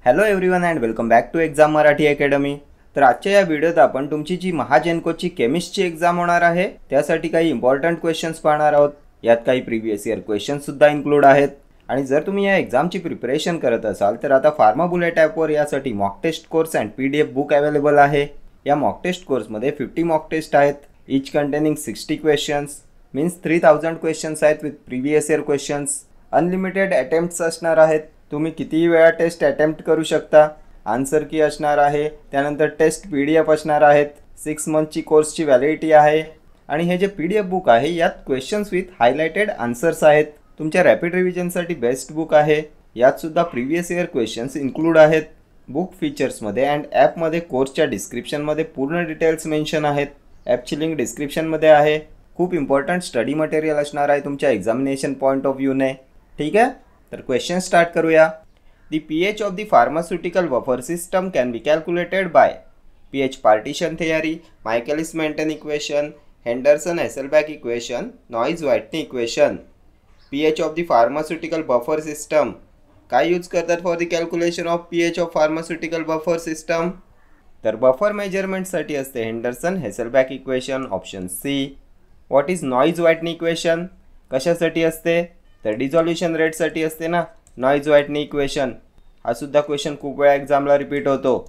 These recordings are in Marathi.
Hello everyone and welcome back to exam Marathi academy. तर आजच्या या व्हिडिओत आपण तुमची जी महाजेनकोची केमिस्ट्रीची एक्झाम होणार आहे त्यासाठी काही इम्पॉर्टंट क्वेश्चन्स पाहणार आहोत। यात काही प्रीवियस इयर क्वेश्चन्स सुद्धा इन्क्लूड आहेत। आणि जर तुम्ही या एक्झामची प्रिपरेशन करत असाल तर आता फार्मा बुलेट ॲपवर यासाठी mock test course and PDF book available आहे। या मॉक टेस्ट कोर्समध्ये 50 मॉक टेस्ट आहेत, each containing 60 questions, means 3000 questions आहेत with previous year questions. Unlimited attempts असणार आहेत, तुम्ही कितीही वेळा टेस्ट अटेम्प्ट करू शकता। आन्सर की असणार आहे, त्यानंतर टेस्ट PDF असणार आहेत। 6 मंथची कोर्सची व्हॅलिडिटी आहे आणि हे जे PDF बुक आहे यात क्वेश्चन्स विथ हायलाइटेड आन्सर्स आहेत। तुमच्या रॅपिड रिव्हिजनसाठी बेस्ट बुक आहे। यात सुद्धा प्रीवियस इयर क्वेश्चन्स इन्क्लूड आहेत। बुक फीचर्समध्ये अँड ॲपमध्ये कोर्सच्या डिस्क्रिप्शनमध्ये पूर्ण डिटेल्स मेन्शन आहेत। ॲपची लिंक डिस्क्रिप्शनमध्ये आहे। खूप इम्पॉर्टंट स्टडी मटेरियल असणार आहे तुमच्या एक्झामिनेशन पॉईंट ऑफ व्ह्यूने। ठीक आहे, तर क्वेश्चन स्टार्ट करूया। The pH of the pharmaceutical buffer system can be calculated by pH partition theory, Michaelis-Menten equation, Henderson-Hasselbalch equation, Noyes-Whitney equation. pH of the pharmaceutical buffer system काय यूज करतात for the calculation of pH of pharmaceutical buffer system? तर बफर मेजरमेंटसाठी असते Henderson Hasselbalch equation, option C. What is Noyes Whitney equation? कशासाठी असते? तर डिझॉल्युशन रेटसाठी असते ना नॉईज-व्हायटनी इक्वेशन। हा सुद्धा क्वेश्चन खूप वेळा एक्झामला रिपीट होतो।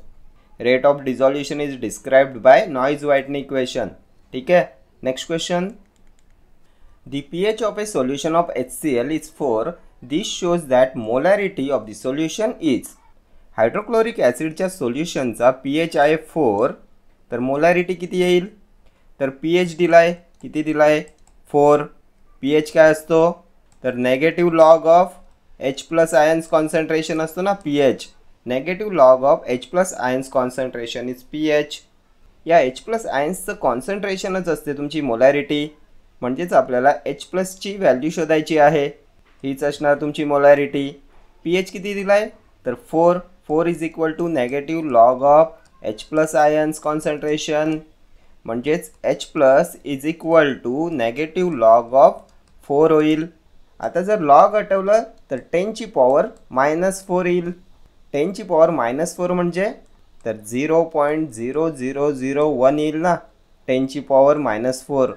Rate of dissolution is described by Noyes Whitney equation. ठीक आहे, next question. The pH of a solution of HCl is 4. This shows that molarity of the solution is. Hydrochloric ॲसिडच्या सोल्युशनचा pH आहे 4, तर मोलॅरिटी किती येईल? तर pH दिलाय, किती दिलाय? 4। pH काय असतो? तर negative log of H plus ions concentration असतो ना pH। Negative log of H plus ions concentration is pH। या H प्लस आयन्सचं कॉन्सन्ट्रेशनच असते तुमची मोलॅरिटी, म्हणजेच आपल्याला H प्लसची व्हॅल्यू शोधायची आहे। हीच असणार तुमची मोलॅरिटी। pH किती दिलाय? तर 4। 4 is equal to negative log of H plus ions concentration, म्हणजेच H plus is equal to negative log of 4 होईल। आता जर लॉग हटवलं तर 10 ची पॉवर -4 येईल। 10 ची पॉवर -4 म्हणजे तर 0.0001 येईल ना, 10 ची पॉवर -4।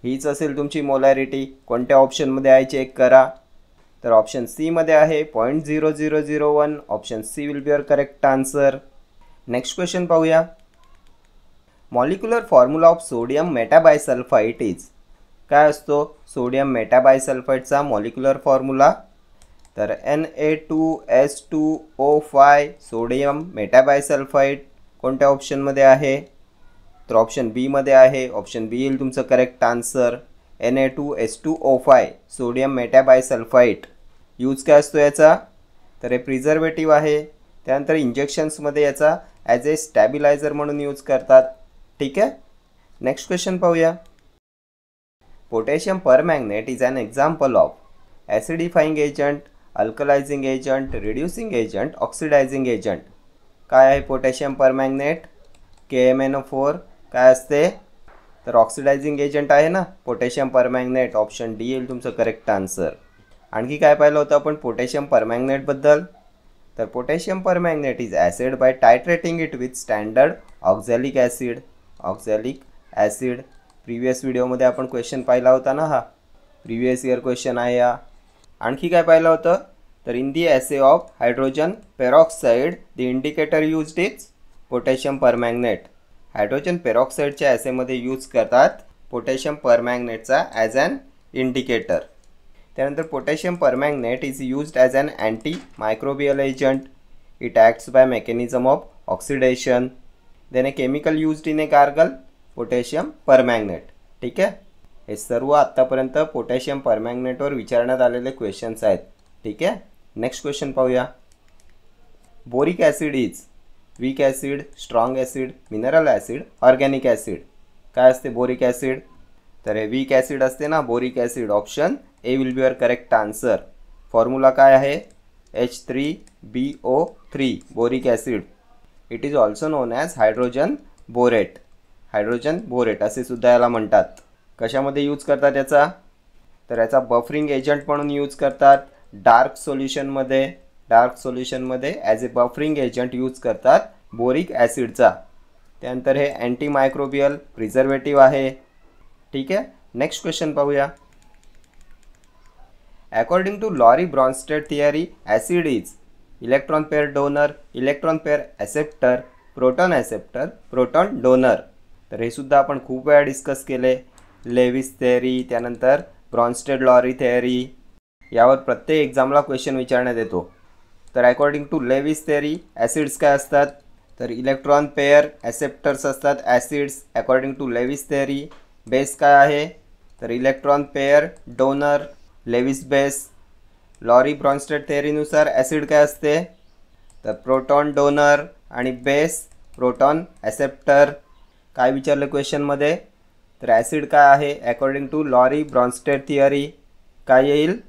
हीच असेल तुमची मोलॅरिटी। कोणत्या ऑप्शनमध्ये आहे चेक करा। तर ऑप्शन सी मध्ये आहे 0.0001। Option C will be your correct answer. Next question पाहूया। Molecular formula of sodium metabisulphite is. काय असतो सोडियम मेटाबायसल्फाइडचा मॉलिक्युलर फॉर्म्युला? तर Na2S2O5 सोडियम मेटाबायसल्फाइड। कोणत्या ऑप्शनमध्ये आहे? तर ऑप्शन बी मध्ये आहे। ऑप्शन बी येईल तुमचं correct answer. Na2S2O5 sodium metabisulphite. Use काय असतो याचा? तर हे प्रिझर्वेटिव्ह आहे। त्यानंतर इंजेक्शन्समध्ये याचा ॲज ए स्टॅबिलायझर म्हणून यूज करतात। ठीक आहे, नेक्स्ट क्वेश्चन पाहूया। Potassium permanganate is an example of acidifying agent, alkalising agent, reducing agent, oxidising agent. काय आहे पोटॅशियम परमॅंगनेट? KMnO4। काय असते? तर ऑक्सिडायझिंग एजंट आहे ना पोटॅशियम परमॅंगनेट। ऑप्शन डी येईल तुमचं करेक्ट आन्सर। आणखी काय पाहिलं होतं आपण पोटॅशियम परमॅंगनेटबद्दल? तर potassium permanganate is assayed by titrating it with standard oxalic acid. Oxalic acid previous व्हिडिओमध्ये आपण क्वेश्चन पाहिला होता ना, हा प्रीवियस इयर क्वेश्चन आहे हा। आणखी काय पाहिलं होतं? तर in the assay of hydrogen peroxide the indicator used is potassium permanganate. Hydrogen पेरॉक्साईडच्या ॲसेमध्ये यूज करतात पोटॅशियम परमॅंगनेटचा ॲज ॲन इंडिकेटर। त्यानंतर potassium permanganate is used as an antimicrobial agent. It acts by mechanism of oxidation. Then a chemical used in a gargle potassium permanganate. ठीक आहे, हे सर्व आत्तापर्यंत पोटॅशियम परमॅंगनेटवर विचारण्यात आलेले क्वेश्चन्स आहेत। ठीक आहे, नेक्स्ट क्वेश्चन पाहूया। Boric acid is weak acid, strong acid, mineral acid, organic acid. काय असते बोरिक ॲसिड? तर हे वीक ॲसिड असते ना boric acid. Option A will be your correct answer. Formula काय आहे? H3BO3 boric acid. It is also known as hydrogen borate. Hydrogen borate असे सुद्धा याला म्हणतात। कशामध्ये यूज करतात याचा? तर याचा बफरिंग एजंट म्हणून यूज करतात डार्क सोल्युशनमध्ये। डार्क सोल्युशनमध्ये as a buffering agent use करतात बोरिक ॲसिडचा. त्यानंतर हे अँटी मायक्रोबियल प्रिझर्वेटिव्ह आहे. ठीक आहे, नेक्स्ट क्वेश्चन पाहूया. According to Lowry Bronsted theory acid is electron pair donor, electron pair acceptor, proton donor. तर हे सुद्धा आपण खूप वेळा डिस्कस केले. लेविस थेअरी, त्यानंतर ब्रॉन्स्टेड लॉरी थेअरी, यावर प्रत्येक एक्झामला क्वेश्चन विचारण्यात येतो. तर according to Lewis theory acids काय असतात, तर इलेक्ट्रॉन पेअर ॲसेप्टर्स असतात acids according to Lewis theory. Base काय आहे, तर electron pair donor, Lewis base. Lowry Bronsted थेअरीनुसार ॲसिड काय असते, तर प्रोटॉन डोनर आणि बेस प्रोटॉन ॲसेप्टर. काय विचारलं क्वेश्चनमध्ये, तर ॲसिड काय आहे according to Lowry Bronsted theory, काय येईल,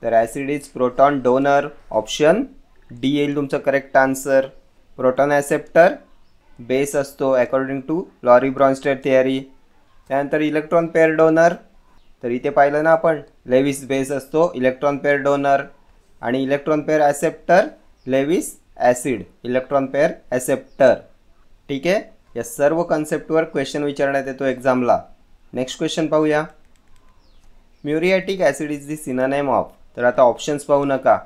तर acid is proton donor. Option D येईल तुमचं correct answer. Proton acceptor base असतो according to Lowry Bronsted theory. त्यानंतर इलेक्ट्रॉन पेअर डोनर, तर इथे पाहिलं ना आपण, लेविस बेस असतो इलेक्ट्रॉन पेअर डोनर, आणि electron pair acceptor Lewis acid electron pair acceptor. ठीक आहे, या सर्व कन्सेप्टवर क्वेश्चन विचारण्यात येतो एक्झामला. नेक्स्ट क्वेश्चन पाहूया. Muriatic acid is the synonym of, तर आता ऑप्शन्स पाहू नका,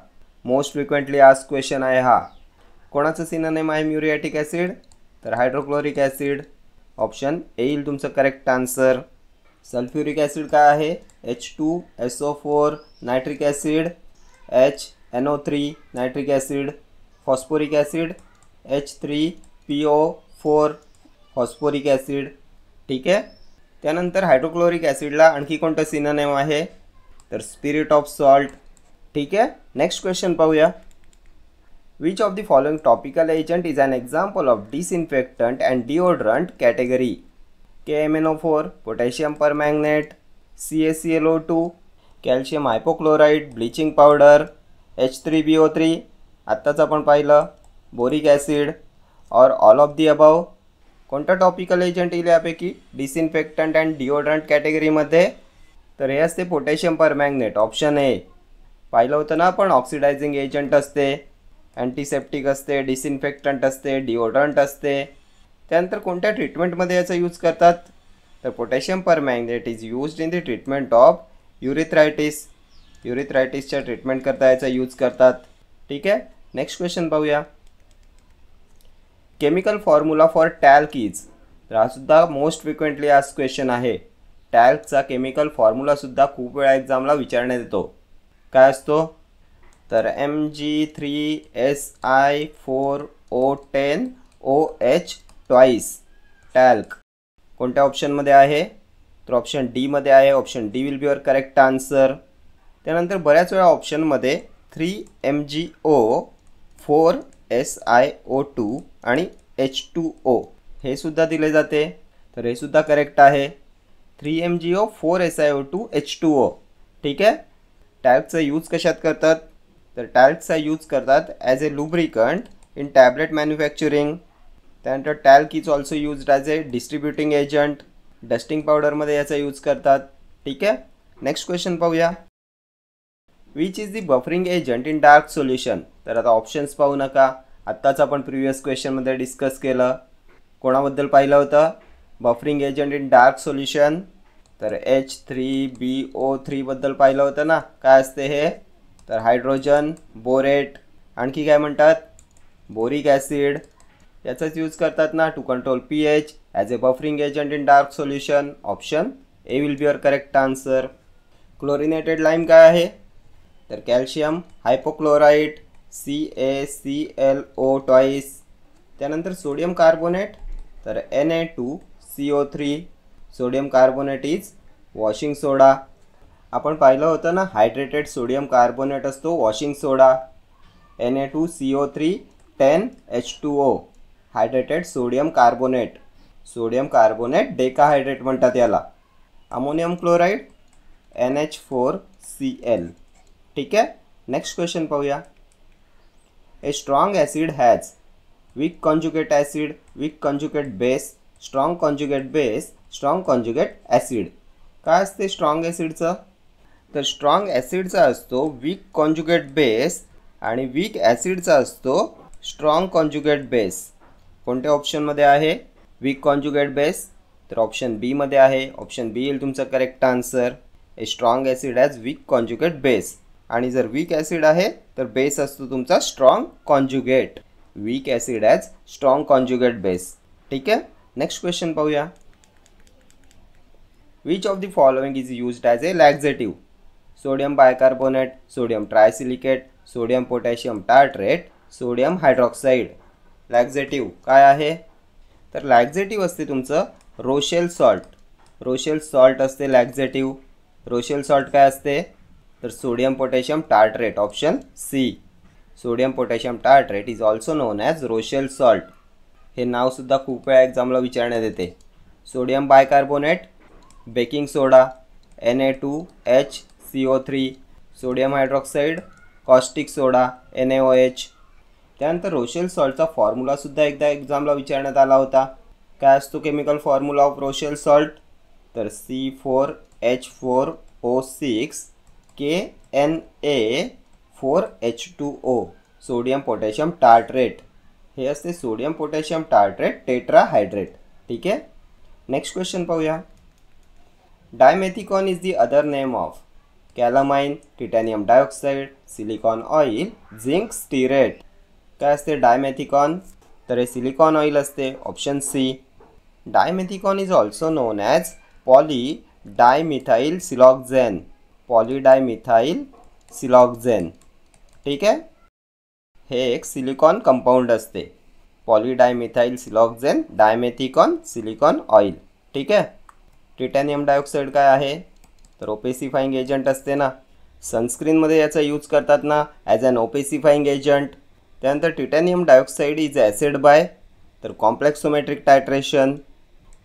मोस्ट फ्रिक्वेंटली आस्क्ड क्वेश्चन आहे हा. कोणाचं सिनोनिम आहे म्युरिएटिक ॲसिड, तर हायड्रोक्लोरिक ॲसिड. ऑप्शन ए येईल तुमचं करेक्ट आन्सर. सल्फ्युरिक ॲसिड काय आहे, H2SO4 nitric acid, HNO3 nitric acid. Phosphoric acid H3PO4 phosphoric acid. ठीक आहे, त्यानंतर हायड्रोक्लोरिक ॲसिडला आणखी कोणतं सिनोनिम आहे, तर स्पिरिट ऑफ सॉल्ट. ठीक आहे, नेक्स्ट क्वेश्चन पाहूया. Which of the following topical agent is an example of disinfectant and deodorant category. KMNO4 potassium permanganate, CaClO2 calcium hypochloride bleaching powder, H3BO3 आत्ताच आपण पाहिलं boric acid, or all of the above. कोणतं टॉपिकल एजंट येईल यापैकी डिसइन्फेक्टंट अँड डिओड्रंट कॅटेगरीमध्ये, तर हे असते पोटॅशियम परमॅंगनेट. Option A. पाहिलं होतं ना आपण, ऑक्सिडायझिंग एजंट असते, अँटीसेप्टिक असते, डिसइन्फेक्टंट असते, डिओड्रंट असते. त्यानंतर कोणत्या ट्रीटमेंटमध्ये याचा यूज करतात, तर potassium permanganate is used in the treatment of urethritis. युरिथ्रायटिसच्या ट्रीटमेंट करता याचा यूज करतात. ठीक आहे, नेक्स्ट क्वेश्चन पाहूया. Chemical formula for talc is, तर हा सुद्धा मोस्ट फ्रिक्वेंटली आस्क्ड क्वेश्चन आहे. टॅल्कचा केमिकल फॉर्म्युलासुद्धा खूप वेळा एक्झामला विचारण्यात येतो. काय असतो, तर Mg3Si4O10OH ट्वाईस टॅल्क. कोणत्या ऑप्शनमध्ये आहे, तर ऑप्शन डीमध्ये आहे. Option D will be your correct answer. त्यानंतर बऱ्याच वेळा ऑप्शनमध्ये 3MgO 4SiO2 आणि H2O हे सुद्धा दिले जाते, तर हे सुद्धा करेक्ट आहे. 3MgO 4SiO2 H2O. ठीक आहे, टॅल्कचा यूज कशात करतात, तर टॅल्कचा यूज करतात as a lubricant in tablet manufacturing. त्यानंतर talc is also used as a distributing agent, dusting पावडरमध्ये याचा यूज करतात. ठीक आहे, नेक्स्ट क्वेश्चन पाहूया. Which is the buffering agent in dark solution, तर आता ऑप्शन्स पाहू नका, आत्ताच आपण प्रिव्हियस क्वेश्चनमध्ये डिस्कस केलं. कोणाबद्दल पाहिलं होतं, buffering agent in dark solution, तर H3BO3 बद्दल पाहिलं होतं ना. काय असते हे, तर हायड्रोजन बोरेट. आणखी काय म्हणतात, बोरिक ॲसिड. याचाच यूज करतात ना to control pH as a buffering agent in dark solution. Option A will be your correct answer. Chlorinated lime काय आहे, तर कॅल्शियम हायपोक्लोराइड CaClO ट्वाईस. त्यानंतर सोडियम कार्बोनेट, तर Na2CO3. Sodium carbonate is washing soda. आपण पाहिलं होतं ना, हायड्रेटेड सोडियम कार्बोनेट असतो washing soda. Na2CO3 10H2O hydrated sodium carbonate. Sodium carbonate decahydrate म्हणतात याला. Ammonium chloride NH4Cl. ठीक आहे, नेक्स्ट क्वेश्चन पाहूया. A strong acid has weak conjugate acid, weak conjugate base, strong conjugate base, strong conjugate acid. काय असते स्ट्रॉंग ॲसिडचं, तर स्ट्रॉंग ॲसिडचा असतो वीक कॉन्जुगेट बेस आणि वीक ॲसिडचा असतो स्ट्रॉंग कॉन्जुगेट बेस. कोणत्या ऑप्शनमध्ये आहे वीक कॉन्जुगेट बेस? तर ऑप्शन बी मध्ये आहे. ऑप्शन बी येईल तुमचं correct answer. A strong acid as weak conjugate base. आणि जर वीक ॲसिड आहे तर बेस असतो तुमचा strong conjugate. Weak acid as strong conjugate base. ठीक आहे. नेक्स्ट क्वेश्चन पाहूया. Which of the following is used as a laxative? Sodium bicarbonate, sodium trisilicate, sodium potassium tartrate, sodium hydroxide. Laxative काय आहे? तर लॅक्झेटिव्ह असते तुमचं रोशेल सॉल्ट. रोशेल सॉल्ट असते लॅक्झेटिव्ह. रोशेल सॉल्ट काय असते? तर sodium potassium tartrate. Option c. Sodium potassium tartrate is also known as Rochelle salt. हे नावसुद्धा खूप वेळा एक्झामला विचारण्यात येते. Sodium bicarbonate, baking soda, Na2HCO3, sodium hydroxide, caustic soda, NaOH. त्यानंतर रोशेल सॉल्टचा फॉर्म्युलासुद्धा एकदा एक्झामला विचारण्यात आला होता. काय असतो chemical formula of Rochelle salt? तर C4H4O6 KNa4H2O, sodium potassium tartrate. हे असते सोडियम पोटॅशियम टार्ट्रेट टेट्राहायड्रेट. ठीक आहे. नेक्स्ट क्वेश्चन पाहूया. Dimethicone is the other name of calamine, titanium dioxide, silicon oil, zinc stearate. काय असते डायमेथिकॉन? तर हे सिलिकॉन ऑइल असते. Option C. Dimethicone is also known as polydimethylsiloxane. Polydimethylsiloxane. ठीक आहे. हे एक सिलिकॉन कंपाऊंड असते. Polydimethylsiloxane, dimethicone, silicon oil. ठीक आहे. टिटॅनियम डायऑक्साईड काय आहे? तर ओपेसिफाईंग एजंट असते ना. सनस्क्रीनमध्ये याचा यूज करतात ना ॲज अन ओपेसिफाईंग एजंट. त्यानंतर titanium dioxide is assayed by तर कॉम्प्लेक्सोमेट्रिक टायट्रेशन.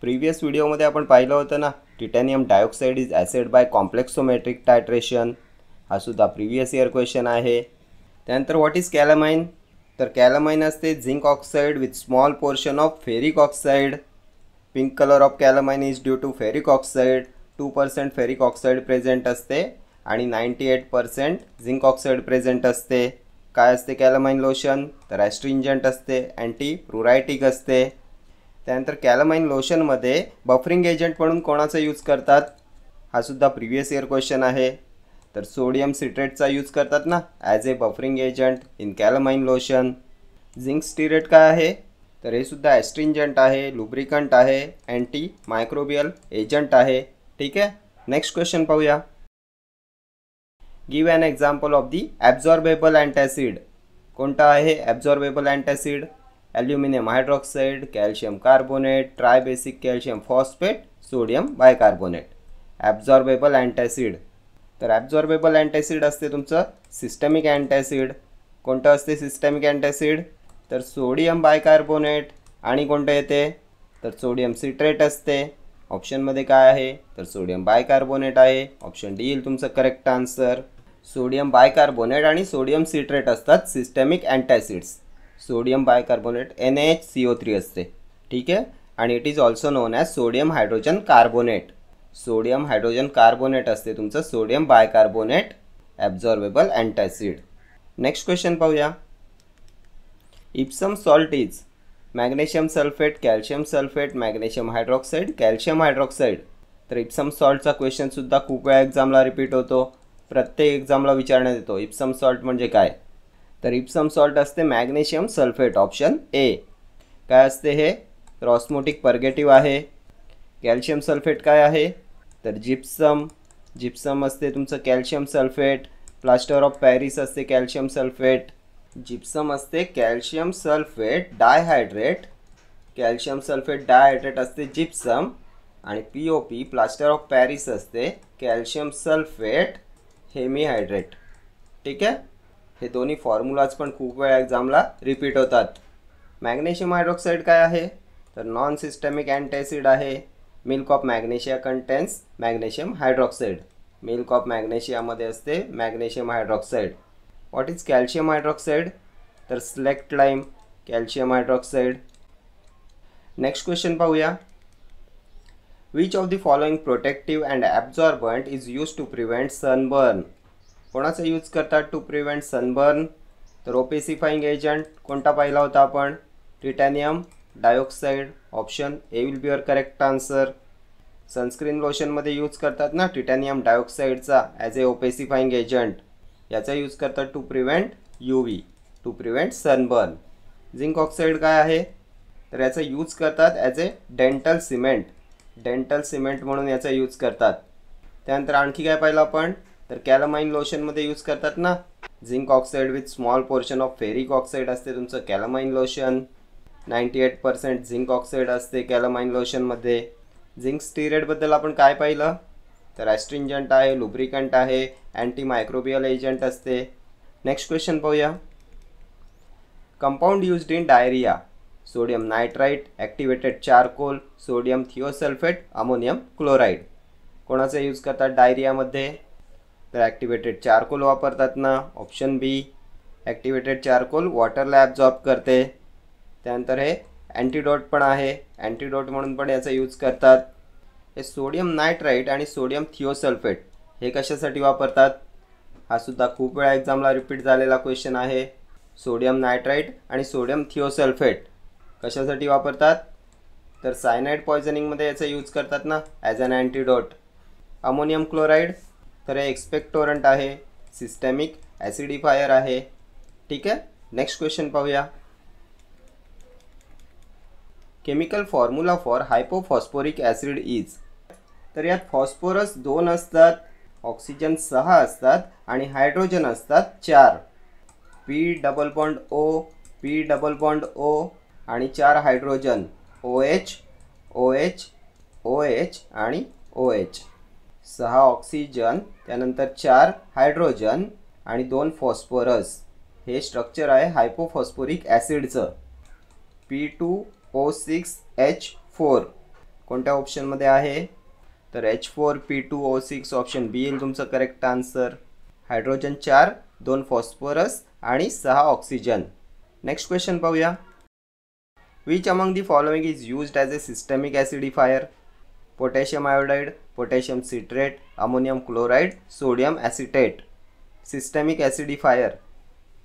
प्रिव्हियस व्हिडिओमध्ये आपण पाहिलं होतं ना titanium dioxide is assayed by complexometric titration. हा सुद्धा प्रिव्हियस इयर क्वेश्चन आहे. त्यानंतर व्हॉट इज कॅलामाइन? तर कॅलामाइन असते zinc oxide with small portion of ferric oxide. Pink colour of calamine is due to ferric oxide. 2% ferric oxide present असते आणि 98% झिंक ऑक्साईड प्रेझेंट असते. काय असते कॅलामाइन लोशन? तर ॲस्ट्रिंजंट असते, अँटी प्रुरायटिक असते. त्यानंतर कॅलामाइन लोशनमध्ये बफरिंग एजंट म्हणून कोणाचा यूज करतात? हा सुद्धा प्रिव्हियस इयर क्वेश्चन आहे. तर सोडियम सिट्रेटचा यूज करतात ना as a buffering agent in calamine lotion. Zinc stearate काय आहे? तर हे सुद्धा ॲस्ट्रिंजंट आहे, लुब्रिकंट आहे, अँटी मायक्रोबियल एजंट आहे. ठीक आहे. नेक्स्ट क्वेश्चन पाहूया. Give an example of the absorbable antacid. कोणता आहे absorbable antacid? Aluminium hydroxide, calcium carbonate, tribasic calcium phosphate, sodium bicarbonate. Absorbable antacid. तर ॲब्झॉर्बेबल अँटॅसिड असते तुमचं सिस्टमिक अँटॅसिड. कोणतं असते सिस्टमिक अँटॅसिड? तर सोडियम बायकार्बोनेट. आणि कोणतं येते? तर सोडियम सिट्रेट असते. ऑप्शनमध्ये काय आहे? तर सोडियम बायकार्बोनेट आहे. ऑप्शन डी येईल तुमचं करेक्ट आन्सर. सोडियम बायकार्बोनेट आणि सोडियम सिट्रेट असतात systemic antacids. Sodium bicarbonate NaHCO3 असते. ठीक आहे. आणि it is also known as sodium hydrogen carbonate. Sodium hydrogen carbonate असते तुमचं sodium bicarbonate absorbable antacid. Next question पाहूया. Epsom salt is magnesium sulphate, calcium sulphate, magnesium hydroxide, calcium hydroxide. तर इप्सम सॉल्टचा क्वेश्चनसुद्धा खूप वेळा एक्झामला रिपीट होतो. प्रत्येक एक्झामला विचारण्यात येतो इप्सम सॉल्ट म्हणजे काय? तर इप्सम सॉल्ट असते मॅग्नेशियम सल्फेट. Option A. काय असते हे? तर ऑस्मोटिक पर्गेटिव्ह आहे. कॅल्शियम सल्फेट काय आहे? तर जिप्सम. जिप्सम असते तुमचं calcium sulphate. Plaster of Paris असते कॅल्शियम सल्फेट. जिप्सम असते calcium sulphate dihydrate. Calcium sulphate dihydrate असते जिप्सम. आणि POP प्लास्टर ऑफ पॅरिस असते कॅल्शियम सल्फेट हेमीहायड्रेट. ठीक आहे. हे दोन्ही फॉर्म्युलाज पण खूप वेळा एक्झामला रिपीट होतात. मॅग्नेशियम हायड्रॉक्साईड काय आहे? तर नॉन सिस्टमिक अँटॅसिड आहे. Milk of magnesia contains magnesium hydroxide. Milk of मॅग्नेशियामध्ये असते magnesium hydroxide. What is calcium hydroxide? तर slaked lime calcium hydroxide. Next question पाहूया. Which of the following protective and absorbent is use to prevent sunburn. कोणाचा यूज करतात टू प्रिव्हेंट सनबर्न? तर ओपेसिफाईंग एजंट कोणता पाहिला होता आपण? Titanium dioxide. Option A will be your correct answer. Sunscreen लोशनमध्ये यूज करतात ना टिटॅनियम डायऑक्साईडचा ॲज ए ओपेसिफाईंग एजंट. याचा यूज करतात to prevent UV, to prevent sunburn. Zinc oxide काय आहे? तर याचा यूज करतात as a dental cement. Dental cement म्हणून याचा यूज करतात. त्यानंतर आणखी काय पाहिलं आपण? तर कॅलामाइन लोशनमध्ये यूज करतात ना zinc oxide with small portion of ferric oxide असते तुमचं कॅलामाइन लोशन. 98% झिंक ऑक्साईड असते कॅलामाइन लोशनमध्ये. झिंक स्टिरेटबद्दल आपण काय पाहिलं? तर ॲस्ट्रिंजंट आहे, लुब्रिकंट आहे, अँटी मायक्रोबियल एजंट असते. नेक्स्ट क्वेश्चन पाहूया. Compound used in diarrhoea. Sodium nitrite, activated charcoal, sodium thiosulphate, ammonium chloride. कोणाचा यूज करतात डायरियामध्ये? तर ॲक्टिवेटेड चारकोल वापरतात ना. Option B. ॲक्टिवेटेड चारकोल वॉटरला ॲब्झॉर्ब करते. त्यानंतर हे अँटीडोट पण आहे, अँटीडोट म्हणून पण याचा यूज करतात. हे सोडियम नायट्राइट आणि सोडियम थिओसल्फेट हे कशासाठी वापरतात? हा सुद्धा खूप वेळा एक्झामला रिपीट झालेला क्वेश्चन आहे. सोडियम नायट्राइट आणि सोडियम थिओसल्फेट कशासाठी वापरतात? तर सायनाइड पॉयझनिंगमध्ये याचा यूज करतात ना as an antidote. Ammonium chloride तर हे एक्सपेक्टोरंट आहे, सिस्टॅमिक ॲसिडिफायर आहे. ठीक आहे. नेक्स्ट क्वेश्चन पाहूया. Chemical formula for hypophosphoric acid is. तर यात फॉस्फोरस 2 असतात, ऑक्सिजन 6 असतात आणि हायड्रोजन असतात 4. P double bond O, P double bond O आणि 4 हायड्रोजन OH, OH, OH आणि OH. 6 ऑक्सिजन, त्यानंतर 4 हायड्रोजन आणि 2 फॉस्फोरस. हे स्ट्रक्चर आहे हायपोफॉस्फोरिक ॲसिडचं. P2O6H4 कोणत्या ऑप्शनमध्ये आहे? तर H4P2O6 ऑप्शन बी येईल तुमचं करेक्ट आन्सर. हायड्रोजन 4, 2 फॉस्फोरस आणि 6 ऑक्सिजन. नेक्स्ट क्वेश्चन पाहूया. Which among the following is used as a systemic acidifier? Potassium iodide, potassium citrate, ammonium chloride, sodium acetate. Systemic acidifier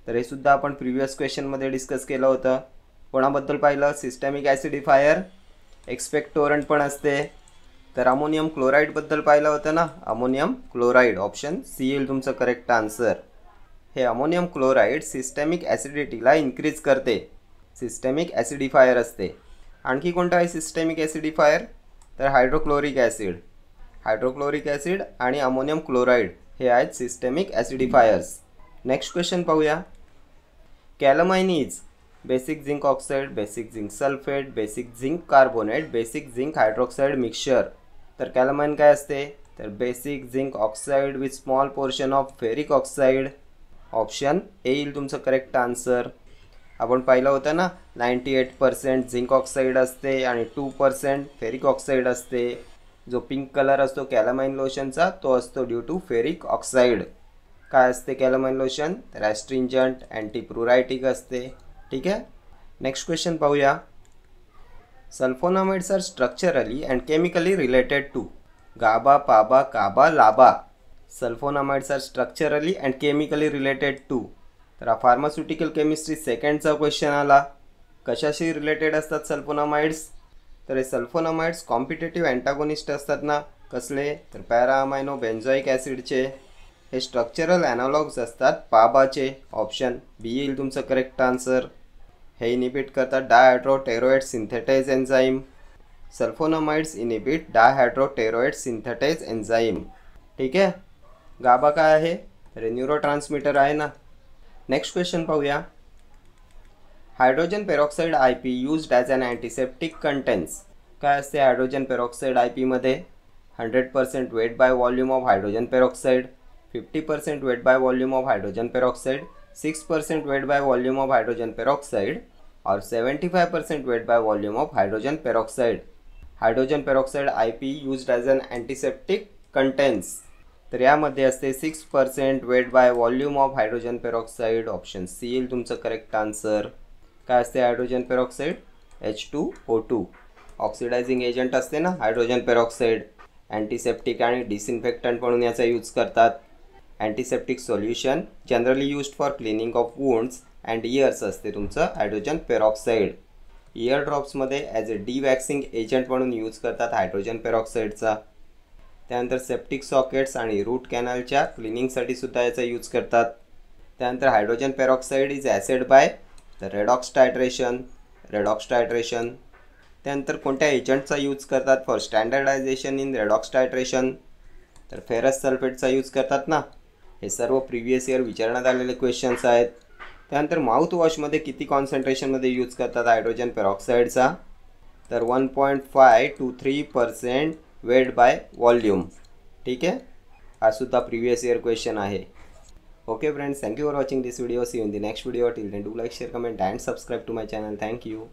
तर हे सुद्धा आपण प्रिव्हियस क्वेश्चनमध्ये डिस्कस केलं होतं. कोणाबद्दल पाहिलं? सिस्टमिक ॲसिडिफायर. एक्सपेक्टोरंट पण असते. तर अमोनियम क्लोराईडबद्दल पाहिलं होतं ना, अमोनियम क्लोराईड. ऑप्शन सी येईल तुमचं करेक्ट आन्सर. हे अमोनियम क्लोराईड सिस्टमिक ॲसिडिटीला इन्क्रीज करते, सिस्टमिक ॲसिडिफायर असते. आणखी कोणतं आहे सिस्टमिक ॲसिडिफायर? तर हायड्रोक्लोरिक ॲसिड. हायड्रोक्लोरिक ॲसिड आणि अमोनियम क्लोराईड हे आहेत सिस्टमिक ॲसिडिफायर्स. नेक्स्ट क्वेश्चन पाहूया. Calamine is basic zinc oxide, basic zinc sulphate, basic zinc carbonate, basic zinc hydroxide mixture. तर कॅलामाइन काय असते? तर basic zinc oxide with small portion of ferric oxide. Option A येईल तुमचं करेक्ट आन्सर. आपण पाहिलं होतं ना 98% झिंक ऑक्साईड असते आणि 2% फेरिक ऑक्साईड असते. जो पिंक कलर असतो कॅलामाइन लोशनचा तो असतो ड्यू टू फेरिक ऑक्साईड. काय असते कॅलामाइन लोशन? तर ॲस्ट्रिंजंट, अँटीप्रुरायटिक असते. ठीक आहे. नेक्स्ट क्वेश्चन पाहूया. Sulphonamides are structurally and chemically related to. GABA, PABA, CABA, LABA. Sulphonamides are structurally and chemically related to. तर हा फार्मास्युटिकल केमिस्ट्री सेकंडचा क्वेश्चन आला. कशाशी रिलेटेड असतात सल्फोनामाइड्स? तर हे सल्फोनामाइड्स कॉम्पिटेटिव्ह अँटागोनिस्ट असतात ना. कसले? तर पॅरा अमायनो बेन्झोइक ॲसिडचे. हे स्ट्रक्चरल ॲनालॉग्स असतात पाबाचे. ऑप्शन बी येईल तुमचं करेक्ट आन्सर. हे इनिबिट करतात dihydropteroate synthetase enzyme. Sulfonamides inhibit dihydropteroate synthetase enzyme. ठीक आहे. गाबा काय आहे? तर न्यूरोट्रान्समीटर आहे ना. नेक्स्ट क्वेश्चन पाहूया. Hydrogen peroxide IP used as an antiseptic contents. काय असते हायड्रोजन पेरॉक्साईड IPमध्ये? 100% weight by volume of hydrogen peroxide, 50% weight by volume of hydrogen peroxide, 6% weight by volume of hydrogen peroxide और 75% weight by volume of hydrogen peroxide. Hydrogen peroxide IP used as an antiseptic contains. तर यामध्ये असते 6% weight by volume of hydrogen peroxide. Option C येईल तुमचं करेक्ट आन्सर. काय असते hydrogen peroxide? H2O2. Oxidising agent असते ना हायड्रोजन पेरॉक्साईड. अँटीसेप्टिक आणि डिसइन्फेक्टंट म्हणून याचा यूज करतात. Antiseptic solution generally used for cleaning of wounds and ears असते तुमचं हायड्रोजन पेरॉक्साईड. इयर ड्रॉप्समध्ये ॲज अ डिवॅक्सिंग एजंट म्हणून यूज करतात हायड्रोजन पेरॉक्साईडचा. त्यानंतर सेप्टिक सॉकेट्स आणि रूट कॅनलच्या क्लिनिंगसाठी सुद्धा याचा यूज करतात. त्यानंतर hydrogen peroxide is assayed by the redox titration. त्यानंतर कोणत्या एजंटचा यूज करतात for standardisation in redox titration, तर फेरस सल्फेटचा यूज करतात ना. हे सर्व प्रिव्हियस इयर विचारण्यात आलेले क्वेश्चन्स आहेत. त्यानंतर माउथवॉशमध्ये किती कॉन्सन्ट्रेशनमध्ये यूज करतात हायड्रोजन पेरॉक्साईडचा, तर 1.5 to 3% वेट बाय वॉल्यूम. ठीक आहे, हा सुद्धा प्रिव्हियस इयर क्वेश्चन आहे. Okay friends, thank you for watching this video. See you in the next video. Till then do like, share, comment and subscribe to my channel. Thank you.